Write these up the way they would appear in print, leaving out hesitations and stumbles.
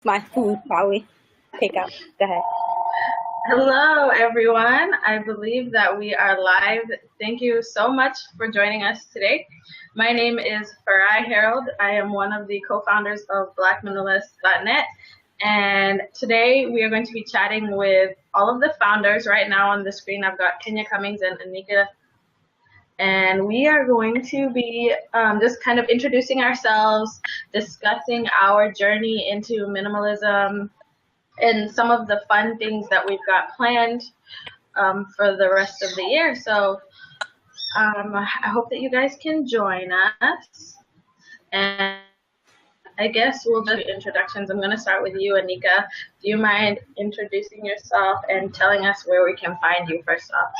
My food probably pick up. Go ahead. Hello, everyone. I believe that we are live. Thank you so much for joining us today. My name is Farai Harold. I am one of the co-founders of BlackMinimalist.net. And today we are going to be chatting with all of the founders. Right now on the screen, I've got Kenya Cummings and Anika. And we are going to be just kind of introducing ourselves, discussing our journey into minimalism, and some of the fun things that we've got planned for the rest of the year. So I hope that you guys can join us. And I guess we'll do introductions. I'm going to start with you, Anika. Do you mind introducing yourself and telling us where we can find you first off?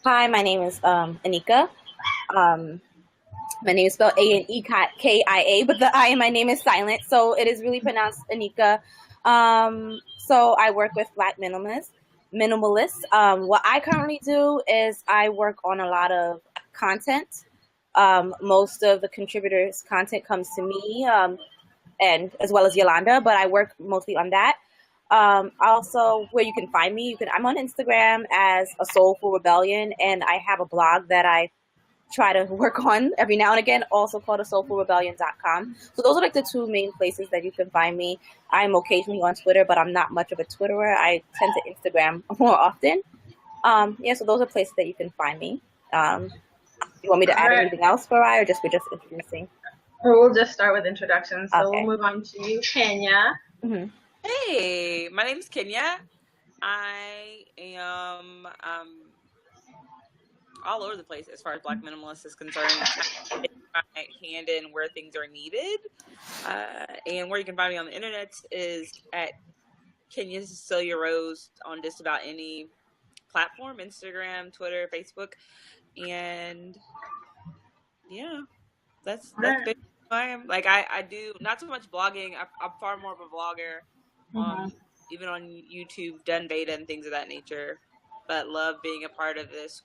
Hi, my name is Anika. My name is spelled Anekia, but the I in my name is silent, so it is really pronounced Anika. So I work with Black Minimalists. What I currently do is I work on a lot of content. Most of the contributors' content comes to me, and as well as Yolanda, but I work mostly on that. Also, where you can find me, I'm on Instagram as a Soulful Rebellion, and I have a blog that I try to work on every now and again, also called a soulfulrebellion.com. So those are like the two main places that you can find me. I'm occasionally on Twitter, but I'm not much of a Twitterer. I tend to Instagram more often. So those are places that you can find me. You want me to All add right. anything else, Farai, or we're just introducing? We'll just start with introductions. So Okay. we'll move on to you, Kenya. Mm-hmm. Hey, my name's Kenya. I am all over the place as far as Black Minimalist is concerned. I my hand in where things are needed. And where you can find me on the internet is at Kenya Cecilia Rose on just about any platform, Instagram, Twitter, Facebook. And yeah, that's basically who I am. Like I do not so much blogging. I'm far more of a vlogger. Even on YouTube, done beta and things of that nature, but love being a part of this.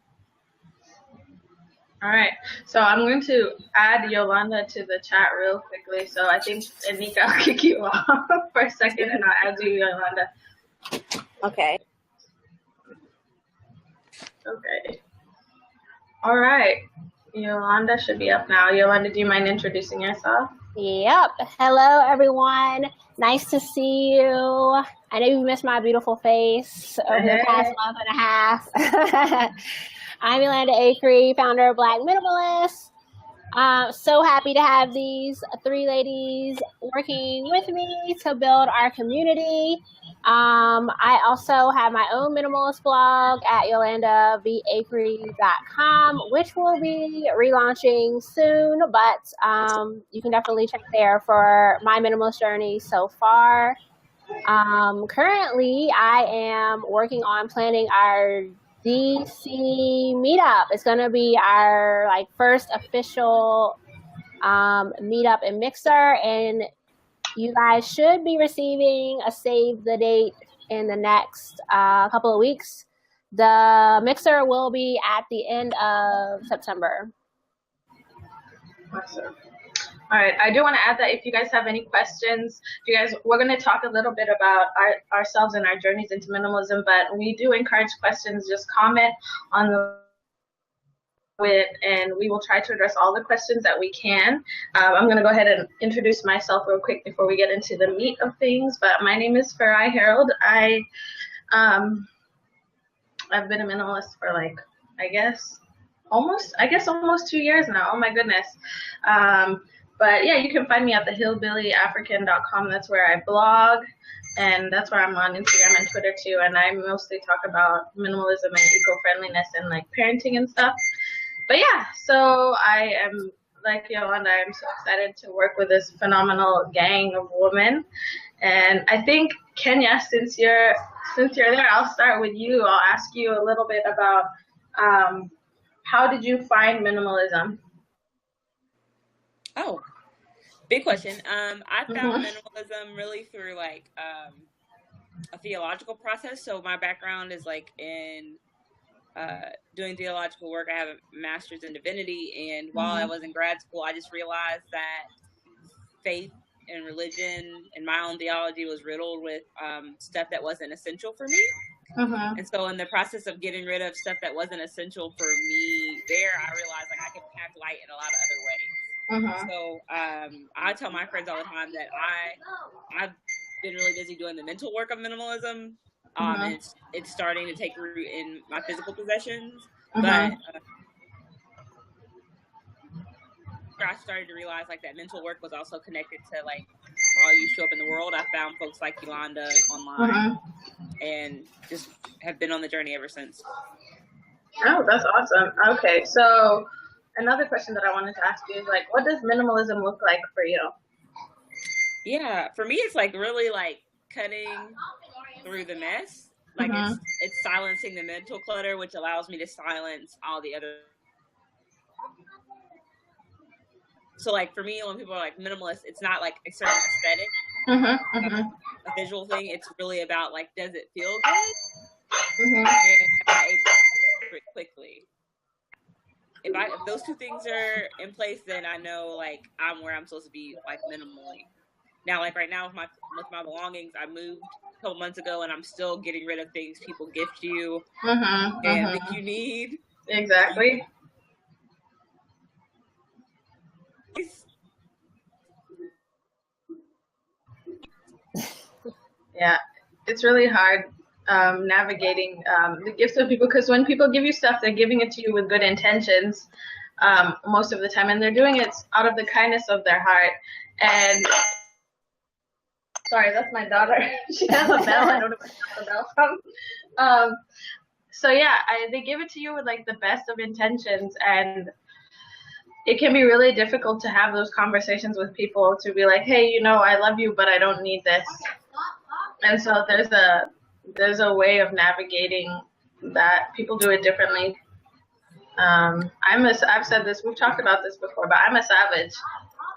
All right, so I'm going to add Yolanda to the chat real quickly. So I think, Anika, I'll kick you off for a second and I'll add you, Yolanda. Okay. Okay. All right. Yolanda should be up now. Yolanda, do you mind introducing yourself? Yep. Hello, everyone. Nice to see you. I know you missed my beautiful face over the past month and a half. I'm Yolanda Acree, founder of Black Minimalists. So happy to have these three ladies working with me to build our community. I also have my own minimalist blog at yolandavacree.com, which will be relaunching soon, but you can definitely check there for my minimalist journey so far. Currently, I am working on planning our DC meetup. It's going to be our first official meetup in Mixer, and you guys should be receiving a save the date in the next couple of weeks. The Mixer will be at the end of September. Awesome. All right, I do want to add that if you guys have any questions, we're going to talk a little bit about ourselves and our journeys into minimalism, but we do encourage questions. Just comment on the and we will try to address all the questions that we can. I'm going to go ahead and introduce myself real quick before we get into the meat of things, but my name is Farai Harold. I've been a minimalist for almost 2 years now. Oh my goodness. But yeah, you can find me at thehillbillyafrican.com. That's where I blog, and that's where I'm on Instagram and Twitter too. And I mostly talk about minimalism and eco-friendliness and parenting and stuff. But yeah, so I am like Yolanda. I'm so excited to work with this phenomenal gang of women. And I think Kenya, since you're there, I'll start with you. I'll ask you a little bit about how did you find minimalism? Oh, big question. I found minimalism really through a theological process. So my background is in doing theological work. I have a master's in divinity, and while I was in grad school, I just realized that faith and religion and my own theology was riddled with stuff that wasn't essential for me. And so in the process of getting rid of stuff that wasn't essential for me there, I realized like I can pack light in a lot of other ways. So I tell my friends all the time that I've been really busy doing the mental work of minimalism. And it's starting to take root in my physical possessions. But I started to realize like that mental work was also connected to like how you show up in the world. I found folks like Yolanda online and just have been on the journey ever since. Oh, that's awesome. Okay, so another question that I wanted to ask you is like, what does minimalism look like for you? Yeah, for me, it's like really like cutting through the mess. Like it's silencing the mental clutter, which allows me to silence all the other. So like for me, when people are like minimalist, it's not like a certain aesthetic, a visual thing. It's really about like, does it feel good? And am I able to do it quickly? If those two things are in place, then I know like I'm where I'm supposed to be, like minimally. Now, like right now with my belongings, I moved a couple months ago, and I'm still getting rid of things people gift you and think you need. Exactly. Yeah, it's really hard navigating the gifts of people, because when people give you stuff, they're giving it to you with good intentions most of the time, and they're doing it out of the kindness of their heart. And sorry, that's my daughter. She has a bell. I don't know where she got the bell from. So yeah, they give it to you with like the best of intentions, and it can be really difficult to have those conversations with people, to be like, hey, you know, I love you, but I don't need this. And so there's a way of navigating that. People do it differently. I've said this, we've talked about this before, but I'm a savage.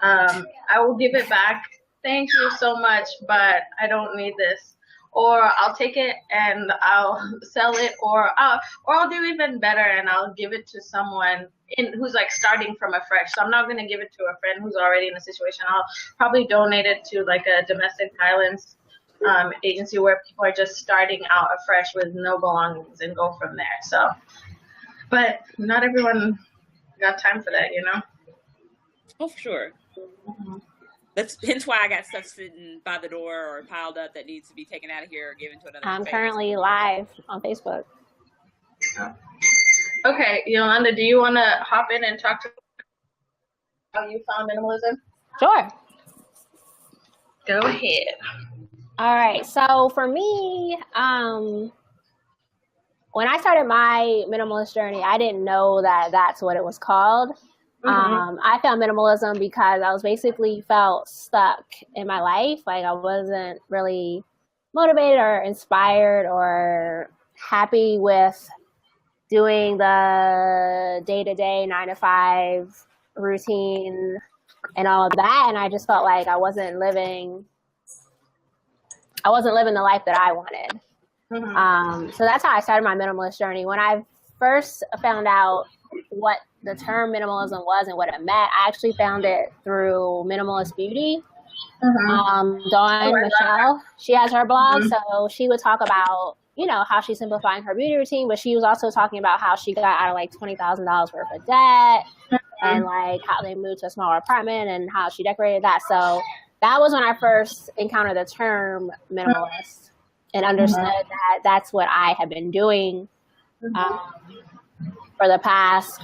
I will give it back. Thank you so much, but I don't need this. Or I'll take it and I'll sell it, or I'll do even better and I'll give it to someone who's like starting from afresh. So I'm not going to give it to a friend who's already in a situation. I'll probably donate it to like a domestic violence agency where people are just starting out afresh with no belongings and go from there. So, but not everyone got time for that, you know? Oh, for sure. That's hence why I got stuff sitting by the door or piled up that needs to be taken out of here or given to another. I'm currently live on Facebook. Okay, Yolanda, do you want to hop in and talk to how you found minimalism? Sure. Go ahead. All right. So for me, when I started my minimalist journey, I didn't know that that's what it was called. I found minimalism because I was basically felt stuck in my life. Like I wasn't really motivated or inspired or happy with doing the day-to-day 9-to-5 routine and all of that. And I just felt like I wasn't living the life that I wanted. So that's how I started my minimalist journey. When I first found out what the term minimalism was and what it meant, I actually found it through Minimalist Beauty. Dawn Michelle, she has her blog, so she would talk about, you know, how she's simplifying her beauty routine, but she was also talking about how she got out of like $20,000 worth of debt and like how they moved to a smaller apartment and how she decorated that. So that was when I first encountered the term minimalist and understood that that's what I had been doing for the past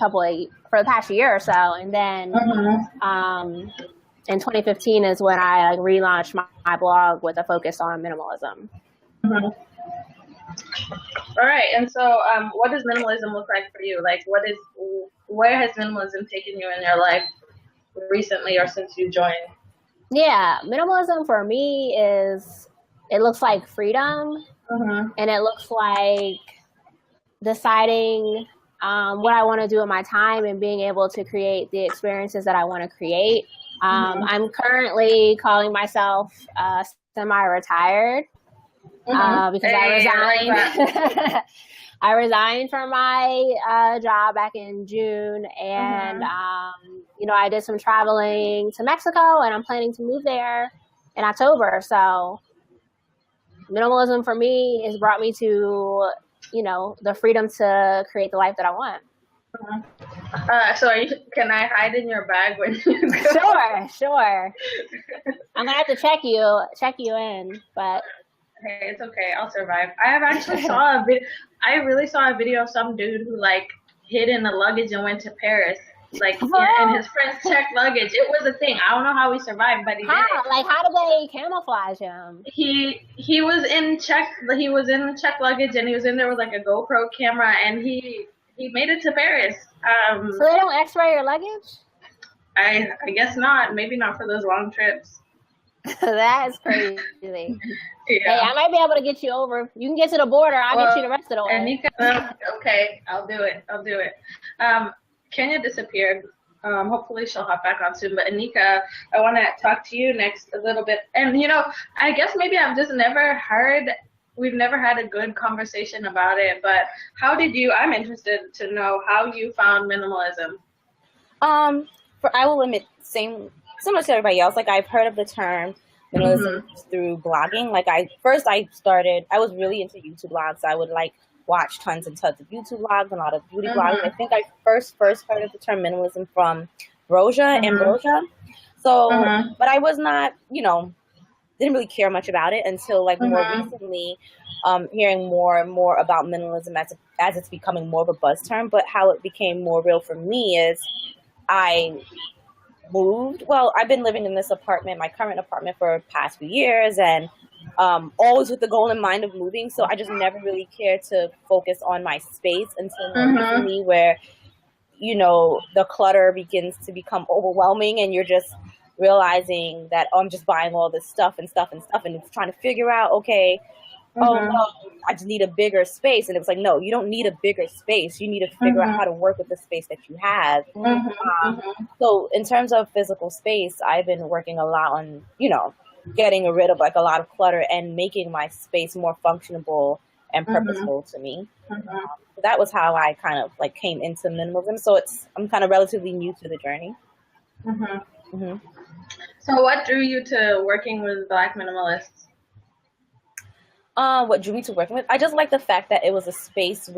year or so. And then in 2015 is when I like relaunched my blog with a focus on minimalism. All right, and so what does minimalism look like for you? Like, where has minimalism taken you in your life recently or since you joined? Yeah, minimalism for me it looks like freedom, and it looks like deciding what I want to do with my time and being able to create the experiences that I want to create. I'm currently calling myself semi-retired because I resigned. I resigned from my job back in June, and you know, I did some traveling to Mexico, and I'm planning to move there in October. So minimalism for me has brought me to, the freedom to create the life that I want. So can I hide in your bag when you go? Sure. I'm gonna have to check you in, but hey, it's okay. I'll survive. I have actually saw a video. I really saw a video of some dude who like hid in the luggage and went to Paris, like in his friend's checked luggage. It was a thing. I don't know how he survived, but he did it. Like, how did they camouflage him? He was in checked luggage, and he was in there with like a GoPro camera, and he made it to Paris. So they don't X-ray your luggage? I guess not. Maybe not for those long trips. That's crazy. Yeah. Hey, I might be able to get you over. You can get to the border. I'll get you the rest of the way. Anika, okay, I'll do it. Kenya disappeared. Hopefully she'll hop back on soon. But Anika, I want to talk to you next a little bit. And I guess maybe we've never had a good conversation about it. But I'm interested to know how you found minimalism. I will admit, similar to everybody else, like I've heard of the term minimalism through blogging. Like I was really into YouTube blogs. I would like watch tons and tons of YouTube blogs and a lot of beauty blogs. I think I first heard of the term minimalism from Ambrosia. So, but I was not, didn't really care much about it until like more recently, hearing more and more about minimalism as it's becoming more of a buzz term. But how it became more real for me is I moved. Well, I've been living in this apartment, my current apartment, for the past few years, and always with the goal in mind of moving. So I just never really cared to focus on my space until more recently, where the clutter begins to become overwhelming, and you're just realizing that I'm just buying all this stuff, and it's trying to figure out, okay, I just need a bigger space. And it was like, no, you don't need a bigger space. You need to figure out how to work with the space that you have. So in terms of physical space, I've been working a lot on, getting rid of like a lot of clutter and making my space more functionable and purposeful to me. So that was how I kind of like came into minimalism. So I'm kind of relatively new to the journey. So what drew you to working with Black minimalists? What drew me to working with? I just like the fact that it was a space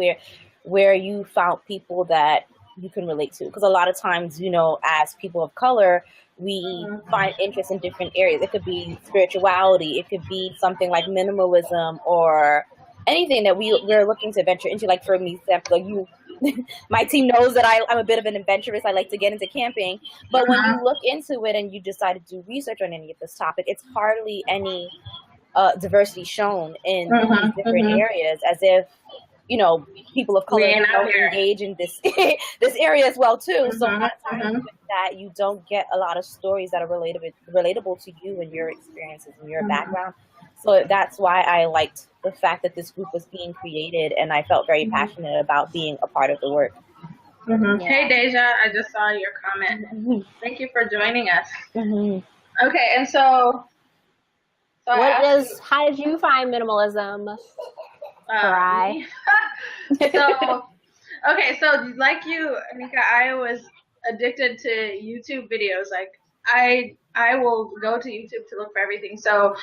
where you found people that you can relate to. Because a lot of times, as people of color, we find interest in different areas. It could be spirituality. It could be something like minimalism or anything that we're looking to venture into. Like for me, my team knows that I'm a bit of an adventurous. I like to get into camping. But when you look into it and you decide to do research on any of this topic, it's hardly any diversity shown in these different areas, as if people of color don't engage in this this area as well too. So that you don't get a lot of stories that are relatable to you and your experiences and your background. So that's why I liked the fact that this group was being created, and I felt very passionate about being a part of the work. Hey Deja, I just saw your comment. Thank you for joining us. Okay, and so how did you find minimalism? So like you, Anika, I was addicted to YouTube videos. Like I will go to YouTube to look for everything. So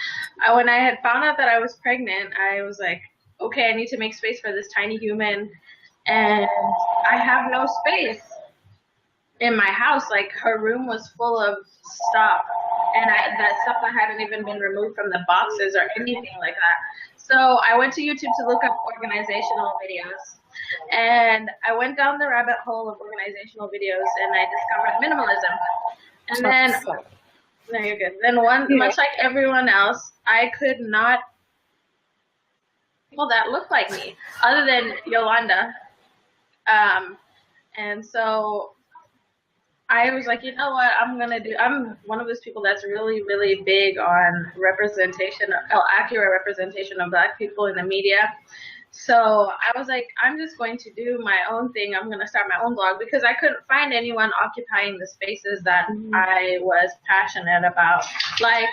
when I had found out that I was pregnant, I was like, okay, I need to make space for this tiny human, and I have no space in my house. Like her room was full of stuff, and that stuff that hadn't even been removed from the boxes or anything like that. So I went to YouTube to look up organizational videos, and I went down the rabbit hole of organizational videos, and I discovered minimalism. And then, no, you're good. Then much like everyone else, I could not people that look like me, other than Yolanda. And so I was like, you know what, I'm one of those people that's really, really big on accurate representation of Black people in the media. So I was like, I'm just going to do my own thing. I'm going to start my own blog, because I couldn't find anyone occupying the spaces that I was passionate about, like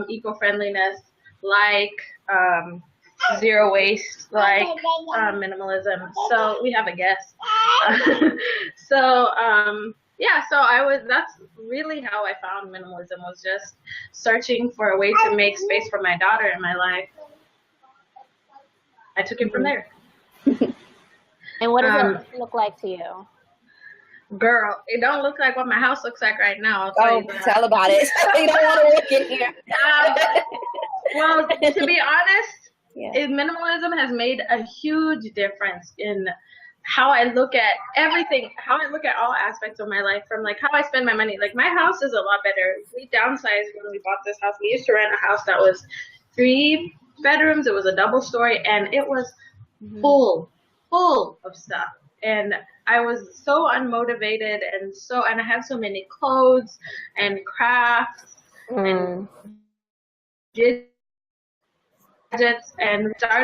eco-friendliness, like zero waste, like minimalism. So we have a guest. yeah, so that's really how I found minimalism, was just searching for a way to make space for my daughter in my life. I took it from there. And what does it look like to you? Girl, it don't look like what my house looks like right now. I'll tell you that. Tell about it. You don't want to work in here. Well, to be honest, minimalism has made a huge difference in how I look at everything, how I look at all aspects of my life, from like how I spend my money. Like, my house is a lot better. We downsized when we bought this house. We used to rent a house that was 3 bedrooms. It was a double story, and it was full of stuff. And I was so unmotivated, and I had so many clothes and crafts and gadgets, and I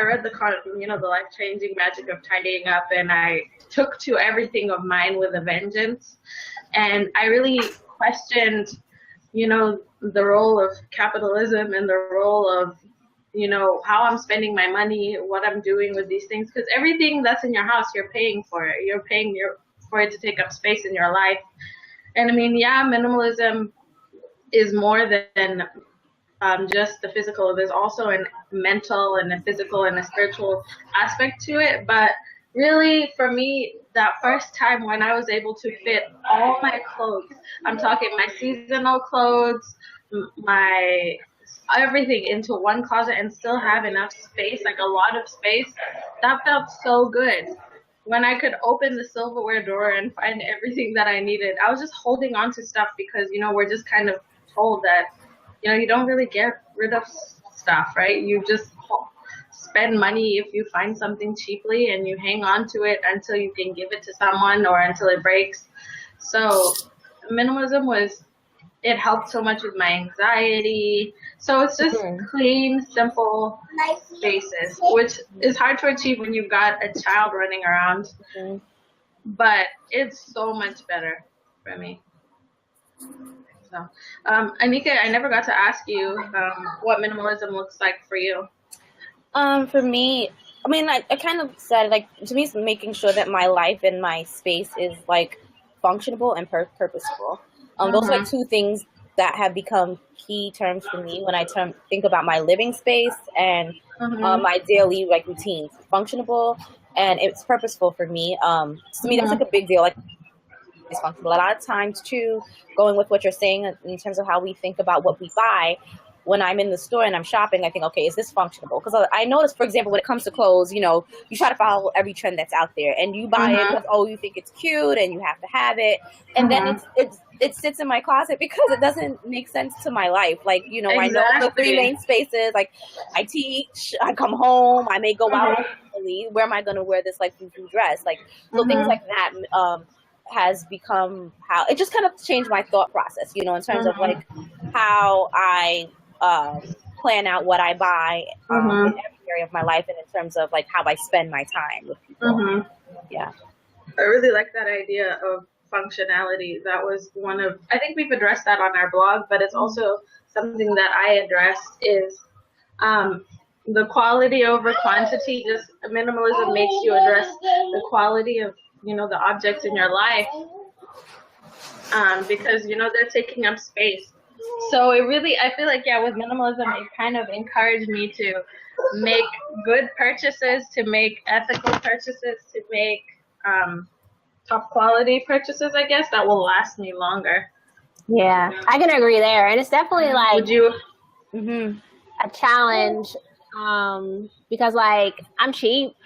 read the life-changing magic of tidying up, and I took to everything of mine with a vengeance. And I really questioned, the role of capitalism and the role of, how I'm spending my money, what I'm doing with these things, because everything that's in your house, you're paying for it. You're paying for it to take up space in your life. And I mean, yeah, minimalism is more than just the physical. There's also a mental and a physical and a spiritual aspect to it. But really, for me, that first time when I was able to fit all my clothes, I'm talking my seasonal clothes, my everything, into one closet and still have enough space, like a lot of space, that felt so good. When I could open the silverware drawer and find everything that I needed, I was just holding on to stuff because, we're just kind of told that, you don't really get rid of stuff, right? You just spend money if you find something cheaply, and you hang on to it until you can give it to someone or until it breaks. So minimalism it helped so much with my anxiety. So it's just clean, simple spaces, which is hard to achieve when you've got a child running around. But it's so much better for me. So, Anika, I never got to ask you what minimalism looks like for you. For me, I mean, I kind of said, like, to me, it's making sure that my life and my space is, like, functional and purposeful. Those are like 2 things that have become key terms for me when I think about my living space and my daily, like, routines. Functional and it's purposeful for me. To me, that's like a big deal. Like, it's functional. A lot of times, too, going with what you're saying in terms of how we think about what we buy. When I'm in the store and I'm shopping, I think, okay, is this functional? Because I notice, for example, when it comes to clothes, you try to follow every trend that's out there, and you buy it because, you think it's cute and you have to have it, and then it sits in my closet because it doesn't make sense to my life. Like, exactly. I know the 3 main spaces. Like, I teach, I come home, I may go out. Where am I going to wear this, like, fufu dress? Like, so things like that has become how it just kind of changed my thought process, in terms of, like, how I plan out what I buy in every area of my life, and in terms of, like, how I spend my time with people. Yeah. I really like that idea of functionality. That was I think we've addressed that on our blog, but it's also something that I addressed is the quality over quantity. Just minimalism makes you address the quality of, the objects in your life, because, they're taking up space. So I feel like, with minimalism, it kind of encouraged me to make good purchases, to make ethical purchases, to make top quality purchases, I guess, that will last me longer. Yeah, I can agree there. And it's definitely like Would you? A challenge because, like, I'm cheap.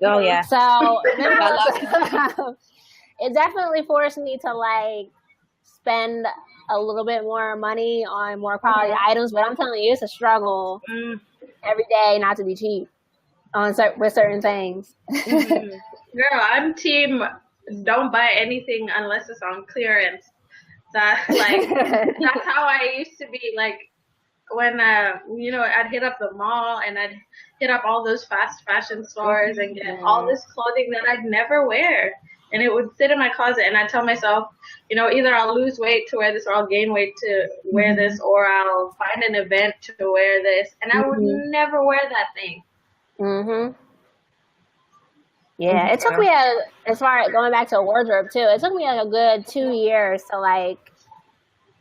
Oh, yeah. So it definitely forced me to, like, spend a little bit more money on more quality items, but I'm telling you, it's a struggle every day not to be cheap with certain things. Girl, I'm team don't buy anything unless it's on clearance. That's how I used to be. Like, when I'd hit up the mall and I'd hit up all those fast fashion stores and get all this clothing that I'd never wear. And it would sit in my closet, and I'd tell myself, either I'll lose weight to wear this, or I'll gain weight to wear this, or I'll find an event to wear this. And I would never wear that thing. Yeah, it took me as far as going back to a wardrobe too. It took me like a good 2 years to like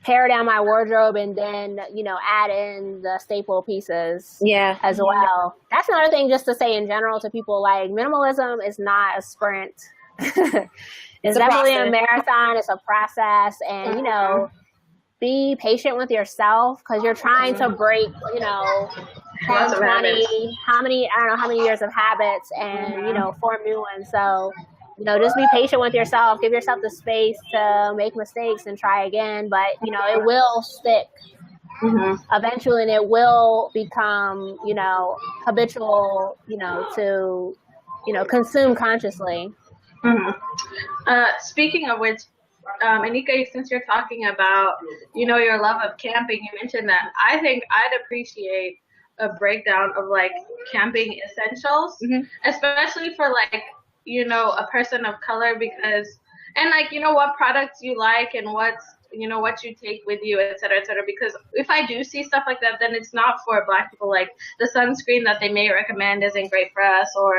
pare down my wardrobe and then, you know, add in the staple pieces as well. That's another thing just to say in general to people, like minimalism is not a sprint. It's definitely a marathon. It's a process. And, you know, be patient with yourself because you're trying to break, you know, 10, 20, I don't know how many years of habits and, you know, form new ones. So, you know, just be patient with yourself. Give yourself the space to make mistakes and try again. But, you know, it will stick eventually and it will become, you know, habitual, you know, to, you know, consume consciously. Speaking of which, Anika, since you're talking about, you know, your love of camping, you mentioned that. I think I'd appreciate a breakdown of like camping essentials, especially for like, you know, a person of color because, and like, you know, what products you like and what's, you know, what you take with you, et cetera, because if I do see stuff like that, then it's not for Black people. Like the sunscreen that they may recommend isn't great for us, or,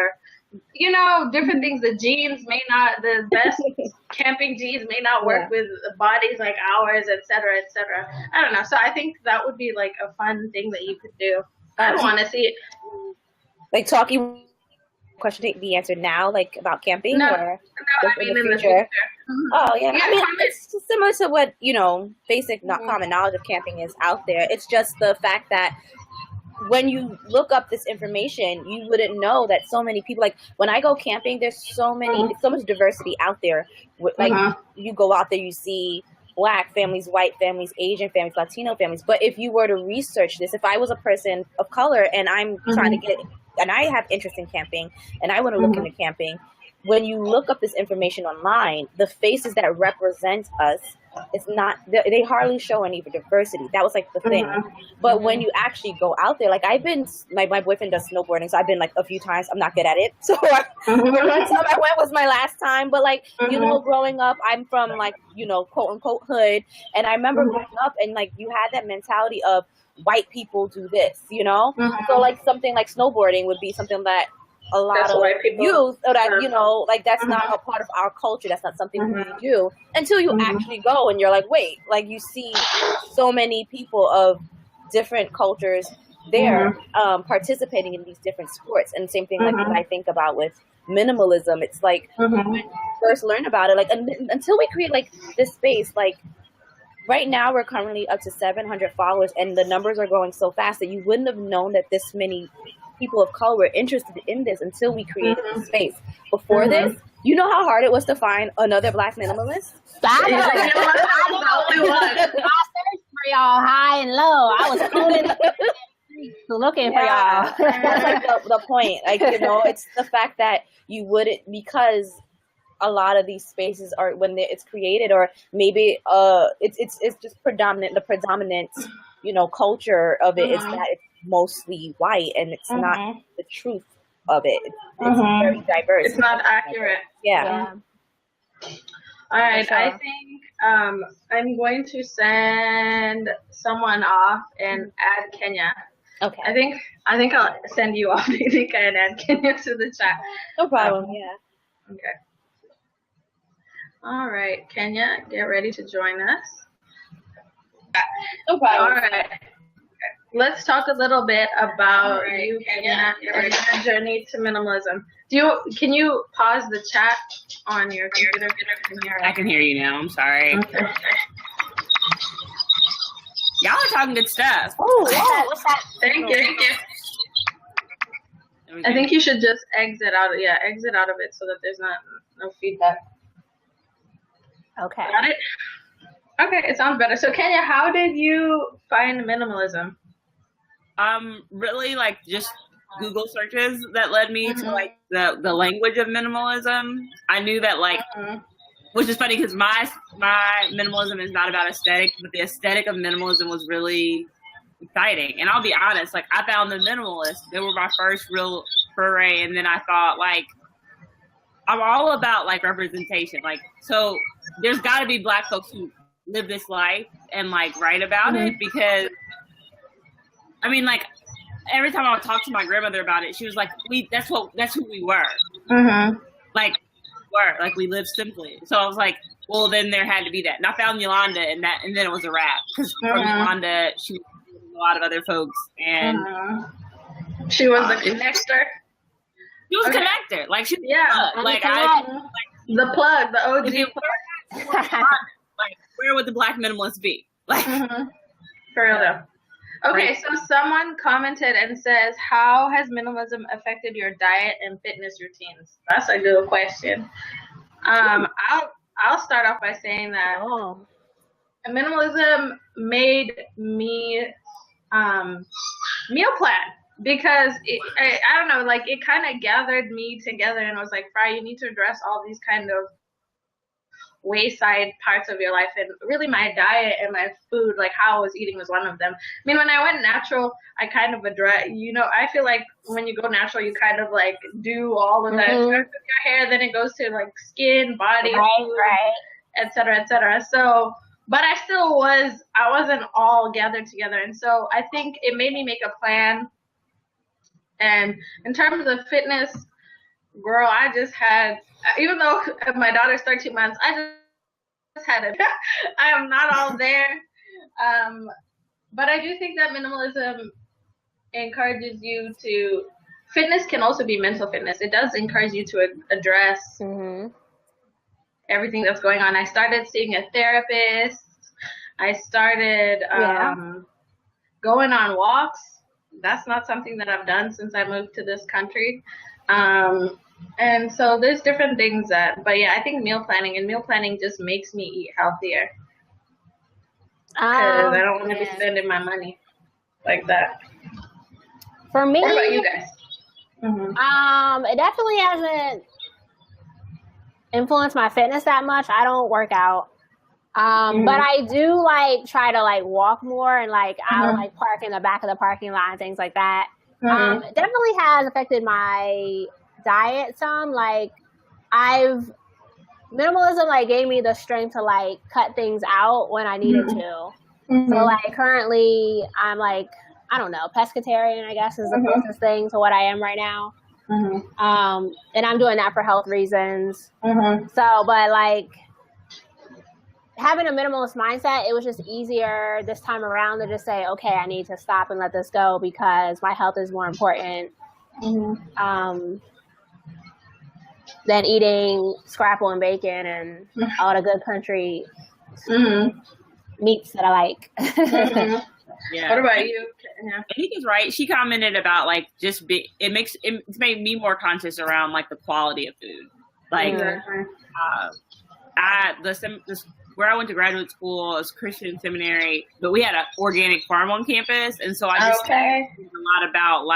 you know, different things. The jeans may not, the best camping jeans may not work with bodies like ours, et cetera, et cetera. I don't know. So I think that would be like a fun thing that you could do. I don't want to see it. Like talking question to be answered now, like about camping, no, or I mean in the future. Oh yeah, I mean it's similar to what, you know, basic not common knowledge of camping is out there. It's just the fact that when you look up this information, you wouldn't know that so many people, like when I go camping, there's so much diversity out there. Like you go out there, you see Black families, white families, Asian families, Latino families. But if you were to research this, if I was a person of color and I'm trying to get, and I have interest in camping and I want to look into camping, when you look up this information online, the faces that represent us, it's not, they hardly show any diversity. That was like the thing. But when you actually go out there, like I've been, my boyfriend does snowboarding, so I've been like a few times. I'm not good at it. So the last time I went was my last time. But like, you know, growing up, I'm from like, you know, quote unquote hood. And I remember growing up and like you had that mentality of white people do this, you know? So like something like snowboarding would be something that a lot of youth, or that, you know, like that's not a part of our culture. That's not something we do until you actually go and you're like, wait, like you see so many people of different cultures there participating in these different sports. And same thing like what I think about with minimalism. It's like when you first learn about it, like until we create like this space, like right now we're currently up to 700 followers and the numbers are growing so fast that you wouldn't have known that this many people of color were interested in this until we created this space. Before this, you know how hard it was to find another Black minimalist? I know. I was for y'all high and low. I was looking for y'all. That's like the point. Like, you know, it's the fact that you wouldn't, because a lot of these spaces are, when it's created, or maybe it's just the predominant, you know, culture of it is that it's mostly white, and it's not the truth of it. It's very diverse. It's not accurate. Yeah. All right. I think I'm going to send someone off and add Kenya. Okay. I think I'll send you off, Nika, and add Kenya to the chat. No problem. Yeah. Okay. All right, Kenya, get ready to join us. No problem. All right. Let's talk a little bit about you, Kenya, and your journey to minimalism. Can you pause the chat on your computer? I can hear you now. I'm sorry. Okay. Y'all are talking good stuff. Oh, what's that? Thank you. I think you should just exit out of it so that there's no feedback. Okay. Got it? Okay, it sounds better. So Kenya, how did you find minimalism? Really like just Google searches that led me to like the language of minimalism. I knew that like, which is funny because my minimalism is not about aesthetic, but the aesthetic of minimalism was really exciting. And I'll be honest, like I found the minimalists. They were my first real foray, and then I thought like, I'm all about like representation. Like, so there's got to be Black folks who live this life and like write about it, because I mean, like every time I would talk to my grandmother about it, she was like, that's who we were. Like, we live simply. So I was like, well, then there had to be that. And I found Yolanda, and then it was a wrap. Because from Yolanda, she was with a lot of other folks, and she was the connector. She was a connector. Like, she was the plug, the OG plug. Like, where would the Black Minimalists be? Like, for real though. Okay, so someone commented and says, how has minimalism affected your diet and fitness routines? That's a good question. I'll start off by saying that minimalism made me meal plan, because I don't know, like, it kind of gathered me together and was like, Fry, you need to address all these kind of wayside parts of your life, and really my diet and my food, like how I was eating, was one of them. I mean, when I went natural, I kind of address, I feel like when you go natural, you kind of like do all of that stuff with your hair, then it goes to like skin, body, food, et cetera, et cetera. So, but I wasn't all gathered together. And so I think it made me make a plan. And in terms of fitness, girl, I just had, even though my daughter's 13 months, I just had it. I am not all there. But I do think that minimalism encourages you to, fitness can also be mental fitness. It does encourage you to address everything that's going on. I started seeing a therapist. I started going on walks. That's not something that I've done since I moved to this country. And so there's different things but yeah, I think meal planning just makes me eat healthier. Because I don't want to be spending my money like that. For me, what about you guys? It definitely hasn't influenced my fitness that much. I don't work out. But I do try to walk more, and I'll park in the back of the parking lot and things like that. It definitely has affected my diet some. Minimalism gave me the strength to cut things out when I needed to. So currently I'm I don't know, pescatarian, I guess, is the closest thing to what I am right now. And I'm doing that for health reasons. So, but having a minimalist mindset, it was just easier this time around to just say, okay, I need to stop and let this go because my health is more important than eating scrapple and bacon and all the good country meats that I like. Yeah. What about you? I think he's right. She commented about it's made me more conscious around the quality of food. Where I went to graduate school is Christian seminary, but we had an organic farm on campus, and so I just think a lot about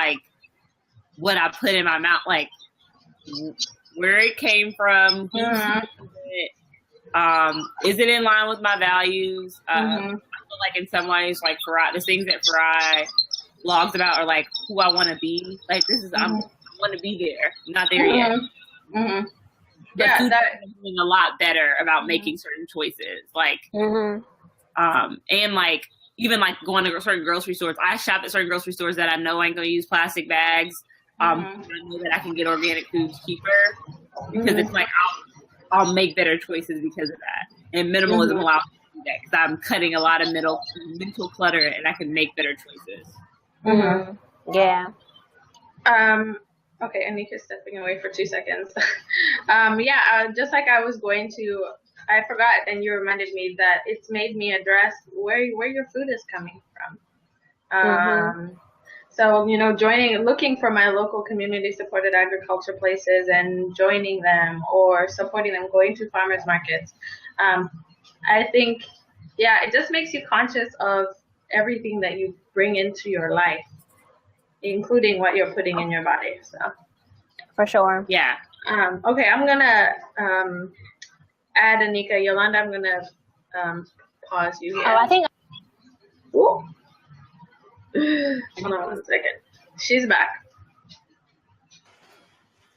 what I put in my mouth, where it came from, who it, is it in line with my values? I feel in some ways, Farai, the things that Farai blogs about are who I want to be. I want to be there, not there yet. But food is doing a lot better about making certain choices, and even going to certain grocery stores. I shop at certain grocery stores that I know ain't gonna use plastic bags. I know that I can get organic foods cheaper because it's I'll make better choices because of that. And minimalism allows me to do that because I'm cutting a lot of mental clutter, and I can make better choices. Yeah. Okay, Anika's stepping away for 2 seconds. Just I was going to, I forgot, and you reminded me that it's made me address where your food is coming from. So, looking for my local community-supported agriculture places and joining them or supporting them, going to farmers markets. I think, it just makes you conscious of everything that you bring into your life, including what you're putting in your body. So, for sure. Yeah. Okay, I'm gonna add Anika. Yolanda, I'm gonna pause you here. I think. Ooh. Hold on 1 second. She's back.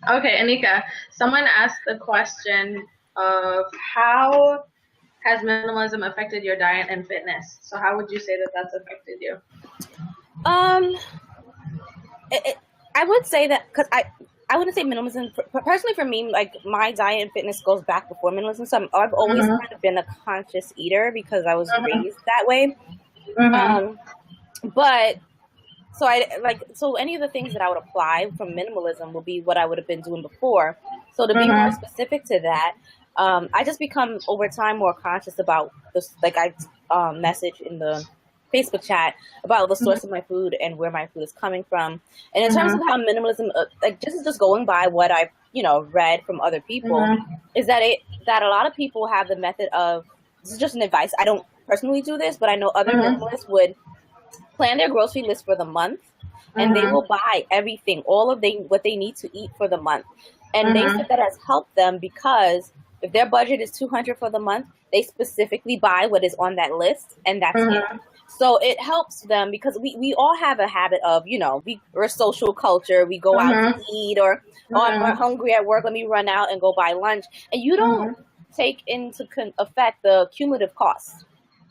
Okay, Anika. Someone asked the question of how has minimalism affected your diet and fitness? So how would you say that that's affected you? I would say that because I wouldn't say minimalism. Personally, for me, like my diet and fitness goes back before minimalism. So I've always kind of been a conscious eater because I was raised that way. But so any of the things that I would apply from minimalism would be what I would have been doing before. So to be more specific to that, I just become over time more conscious about this. Like I message in the Facebook chat about the source of my food and where my food is coming from. And in terms of how minimalism, like just going by what I've read from other people, is that a lot of people have the method of, this is just an advice. I don't personally do this, but I know other minimalists would plan their grocery list for the month, and they will buy everything, what they need to eat for the month. And they said that has helped them because if their budget is $200 for the month, they specifically buy what is on that list, and that's it. So it helps them because we all have a habit of, we're a social culture. We go out to eat, or I'm hungry at work. Let me run out and go buy lunch. And you don't take into effect the cumulative costs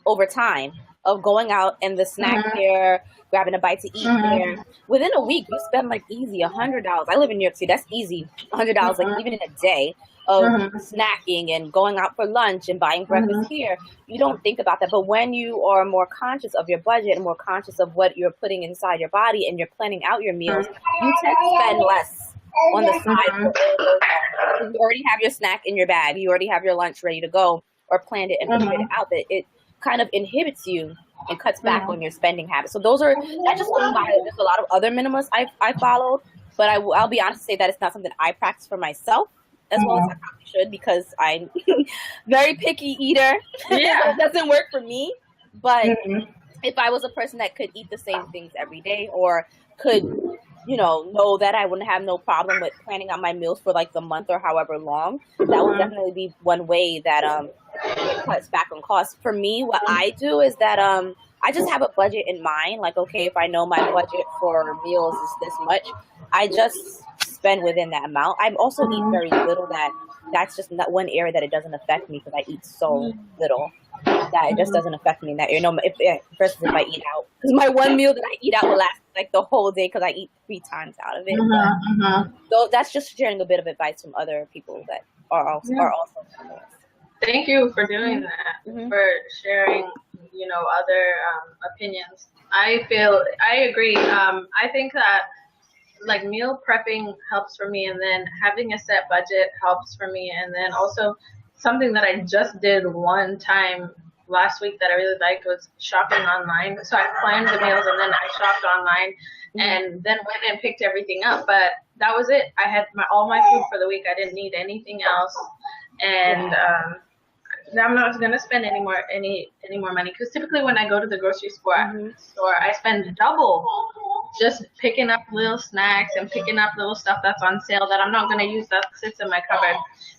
over time of going out and the snack here, grabbing a bite to eat here. Within a week, you spend like easy $100. I live in New York City. That's easy, $100, like even in a day of snacking and going out for lunch and buying breakfast here. You don't think about that. But when you are more conscious of your budget and more conscious of what you're putting inside your body and you're planning out your meals, you tend to spend less on the side. You already have your snack in your bag. You already have your lunch ready to go, or planned it and figured it out. That it kind of inhibits you and cuts back on your spending habits. So those are, I just going by, there's a lot of other minimalists I followed, but I'll be honest to say that it's not something I practice for myself as well as I probably should, because I'm very picky eater. Yeah. It doesn't work for me. But if I was a person that could eat the same things every day, or could, know that I wouldn't have no problem with planning out my meals for like the month or however long, that would definitely be one way that it cuts back on costs. For me, what I do is that I just have a budget in mind. Like, okay, if I know my budget for meals is this much, I just spend within that amount. I also eat very little. That's just not one area that it doesn't affect me, because I eat so little that it just doesn't affect me in that area. Versus if I eat out, because my one meal that I eat out will last like the whole day because I eat 3 times out of it. So that's just sharing a bit of advice from other people that are also Thank you for doing that, for sharing, other opinions. I agree. I think that like meal prepping helps for me, and then having a set budget helps for me. And then also something that I just did one time last week that I really liked was shopping online. So I planned the meals and then I shopped online and then went and picked everything up. But that was it. I had all my food for the week. I didn't need anything else. And I'm not going to spend any more money, because typically when I go to the grocery store, I spend double just picking up little snacks and picking up little stuff that's on sale that I'm not going to use, that sits in my cupboard.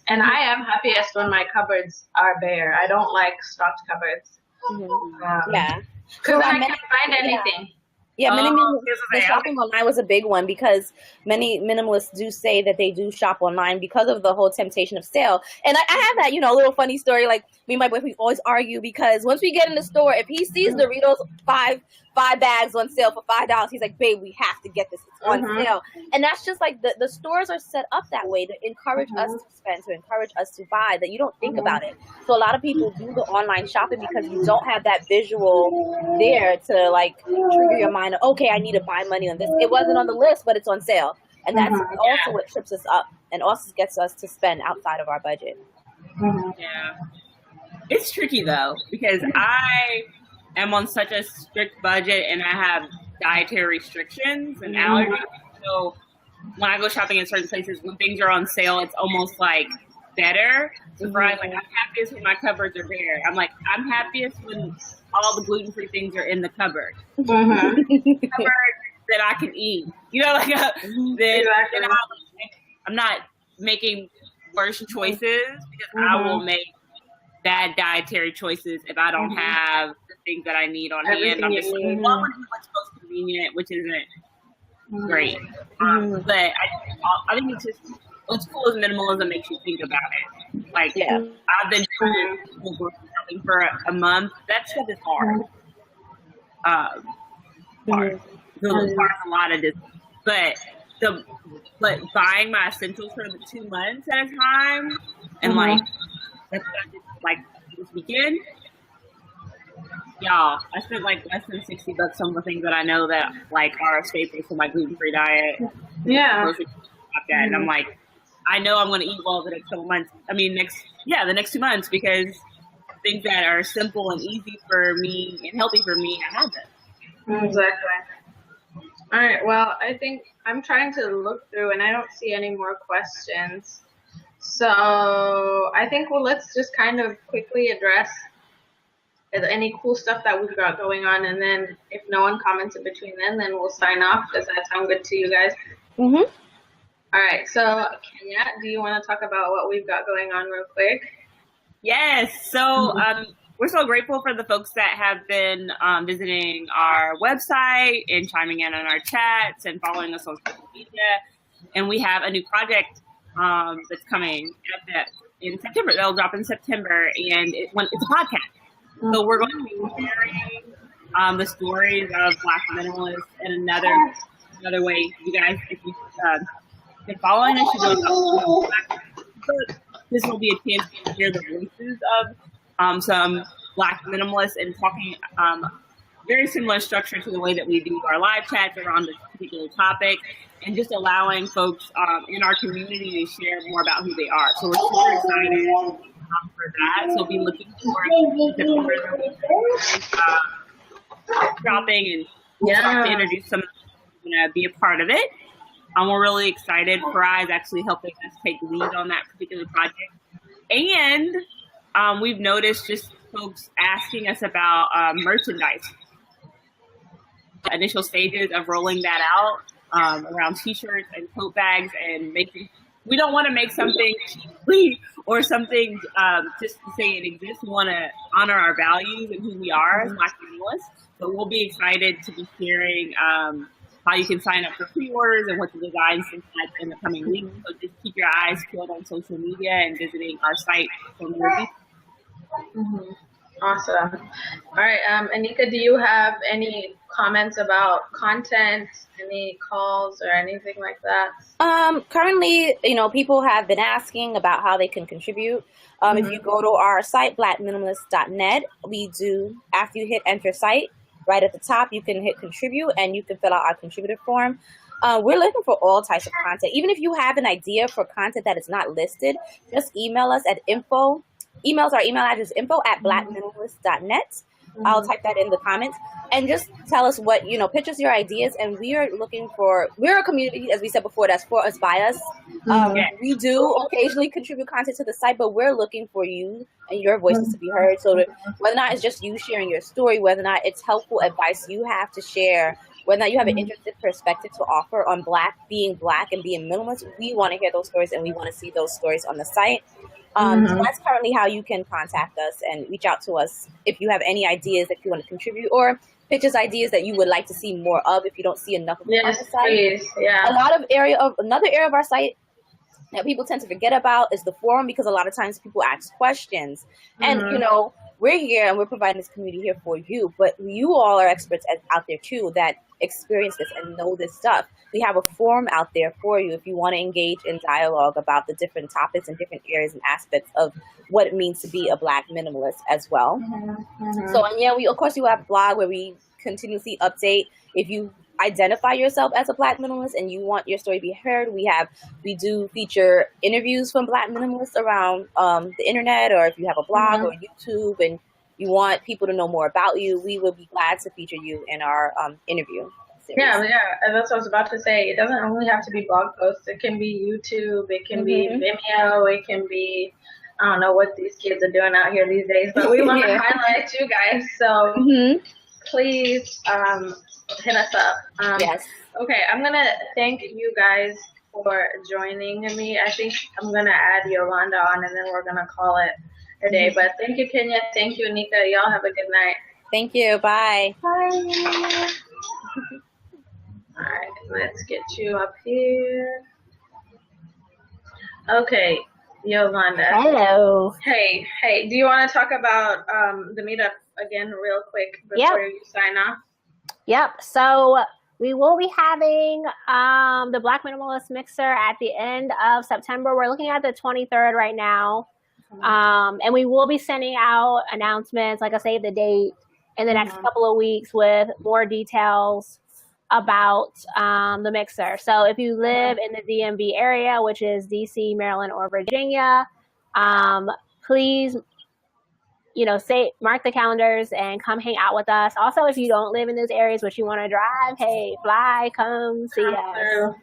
And I am happiest when my cupboards are bare. I don't like stocked cupboards. Because then I can't find anything. Yeah, the shopping online was a big one, because many minimalists do say that they do shop online because of the whole temptation of sale. And I have that, little funny story. Like, me and my boyfriend always argue, because once we get in the store, if he sees Doritos five bags on sale for $5, he's like, babe, we have to get this. It's on sale. And that's just like the stores are set up that way to encourage us to spend, to encourage us to buy, that you don't think about it. So a lot of people do the online shopping because you don't have that visual there to like trigger your mind of, okay, I need to buy money on this. It wasn't on the list, but it's on sale. And that's also what trips us up and also gets us to spend outside of our budget. Yeah. It's tricky though, because I am on such a strict budget and I have dietary restrictions and allergies. So when I go shopping in certain places, when things are on sale, it's almost like better. So Brian's like, I'm happiest when my cupboards are bare. I'm like, I'm happiest when all the gluten-free things are in the cupboard. Cupboard that I can eat. I'm not making worse choices, because I will make bad dietary choices if I don't have the things that I need on hand. I'm just like, what would be what's most convenient, which isn't great. But I think it's just, what's cool is minimalism makes you think about it. Like, I've been doing shopping for a month. That stuff is hard. Hard. It requires a lot of this. But but buying my essentials for the 2 months at a time, and like that's what I did, like this weekend. Y'all, I spent like less than $60 on the things that I know that like are staples for my gluten-free diet. Yeah. And I'm like, I know I'm going to eat well the next couple months. I mean, the next 2 months, because things that are simple and easy for me and healthy for me, I have them. Exactly. All right. Well, I think I'm trying to look through, and I don't see any more questions. So I think let's just kind of quickly address any cool stuff that we've got going on, and then if no one comments in between, then we'll sign off. Does that sound good to you guys? Mm-hmm. All right. So Kenya, do you want to talk about what we've got going on real quick? Yes. So we're so grateful for the folks that have been visiting our website and chiming in on our chats and following us on social media. And we have a new project that's coming in September. That'll drop in September, and it's a podcast. So we're going to be sharing the stories of Black minimalists in another way. You guys, if you've been following us, you know this will be a chance to hear the voices of some Black minimalists and talking very similar structure to the way that we do our live chats around this particular topic, and just allowing folks in our community to share more about who they are. So we're super excited for that. So be looking forward to dropping and to introduce some be a part of it. We're really excited. Farai is actually helping us take lead on that particular project. And we've noticed just folks asking us about merchandise. The initial stages of rolling that out around t-shirts and tote bags, and we don't want to make something cheaply or something just to say it exists. We want to honor our values and who we are as Black minimalists. So we'll be excited to be sharing how you can sign up for pre-orders and what the designs look like in the coming weeks. So just keep your eyes peeled on social media and visiting our site for more details. Awesome. All right, Anika, do you have any comments about content, any calls or anything like that? Currently, people have been asking about how they can contribute. If you go to our site, blackminimalist.net, we do, after you hit enter site, right at the top, you can hit contribute and you can fill out our contributor form. We're looking for all types of content. Even if you have an idea for content that is not listed, just email us at info. Our email address is info@blackminimalist.net. I'll type that in the comments, and just tell us what, pitch us your ideas. And we're a community, as we said before, that's for us, by us. We do occasionally contribute content to the site, but we're looking for you and your voices to be heard. So that whether or not it's just you sharing your story, whether or not it's helpful advice you have to share, whether or not you have an interesting perspective to offer on being Black and being minimalist, we want to hear those stories, and we want to see those stories on the site. So that's currently how you can contact us and reach out to us if you have any ideas that you want to contribute, or pitch us ideas that you would like to see more of if you don't see enough of it on the site. Please. Yeah. Another area of our site that people tend to forget about is the forum, because a lot of times people ask questions, and we're here and we're providing this community here for you, but you all are experts out there too that experience this and know this stuff. We have a forum out there for you if you want to engage in dialogue about the different topics and different areas and aspects of what it means to be a Black minimalist as well. So, and we of course you have a blog where we continuously update. If you identify yourself as a Black minimalist and you want your story to be heard, we do feature interviews from Black minimalists around the internet, or if you have a blog or YouTube and you want people to know more about you, we will be glad to feature you in our interview series. Yeah, and that's what I was about to say. It doesn't only have to be blog posts. It can be YouTube, it can be Vimeo, it can be, I don't know what these kids are doing out here these days, but we want to highlight you guys. So please hit us up. Yes. Okay, I'm going to thank you guys for joining me. I think I'm going to add Yolanda on, and then we're going to call it a day. But thank you, Kenya. Thank you, Anika. Y'all have a good night. Thank you. Bye. Bye. All right, let's get you up here. Okay, Yolanda. Hello. Hey, do you want to talk about the meetup again real quick before you sign off? Yep. So We will be having the Black Minimalist Mixer at the end of September. We're looking at the 23rd right now. And we will be sending out announcements, like I say, the date in the next couple of weeks with more details about the mixer. So if you live in the DMV area, which is DC, Maryland, or Virginia, please, mark the calendars and come hang out with us. Also, if you don't live in those areas but you want to drive, hey, fly, come see us.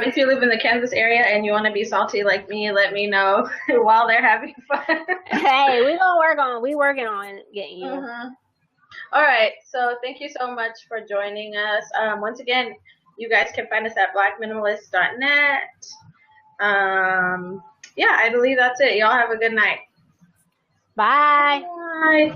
If you live in the Kansas area and you want to be salty like me, let me know while they're having fun. Hey, we working on getting you. All right, so thank you so much for joining us. Once again, you guys can find us at blackminimalist.net. I believe that's it. Y'all have a good night. Bye. Bye.